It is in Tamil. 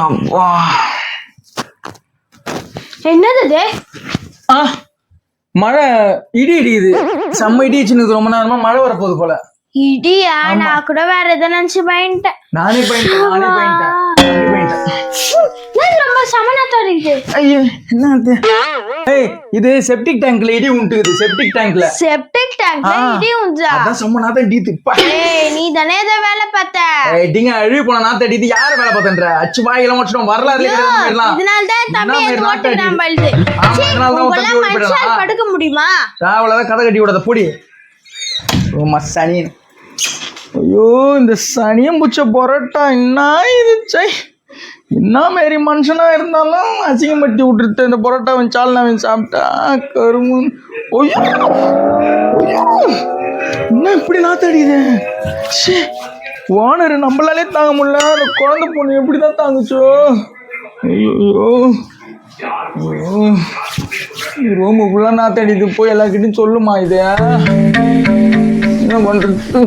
அப்பா. என்னது இது? மழை இடி இடிக்குது. செம்ம இடி இடிச்சுன்னு ரொம்ப நேரமா மழை வரப்போகுது போல. இடியா? நான் கூட வேற எதை நினைச்சு பயந்துட்டேன். நானே பயந்துட்டேன். ரொம்ப சமனாத்தா இருக்குது. ஐயோ என்ன அது? ஏய் இது செப்டிக் டேங்க்ல இடி உண்டுக்குது. செப்டிக் டேங்க்ல இடி உண்டா? அதான் செம்ம நாத்த இடிக்குது. ஏய் நீ தானே இத வேலை பார்த்த. ஏய் டிங்க அழுவி போன நாத்த இடிக்குது. யார வேலை பார்த்தன்ற? அச்சு வாயில மட்டும் வரலாறுல இருக்கிறதெல்லாம். இதனால தான் தம்பி ஏன் ஓட்டுறான் பல்து. இதனால தான் தம்பி ஓட்டுறான். படுக்க முடியுமா? ராவல கதை கட்டி விடாத போடி. ஓ சனி. ஐயோ இந்த சனியம் புச்ச பரோட்டா என்ன இது சை. என்ன மாரி மனுஷனா இருந்தாலும் அசிங்கப்பட்டி விட்டுருத்த இந்த பரோட்டாவின் சால்னாவின் சாப்பிட்டா கருமு. ஐயோ என்ன இப்படி நாத்தடிக்குது. ஓனர் நம்மளாலே தாங்க முடியல. அந்த குழந்தை பொண்ணு எப்படிதான் தாங்குச்சோ. ஐயோ ரூமுக்குள்ள நாத்தடிக்குது. போய் எல்லார்கிட்டையும் சொல்லுமா இதை என்ன பண்றது.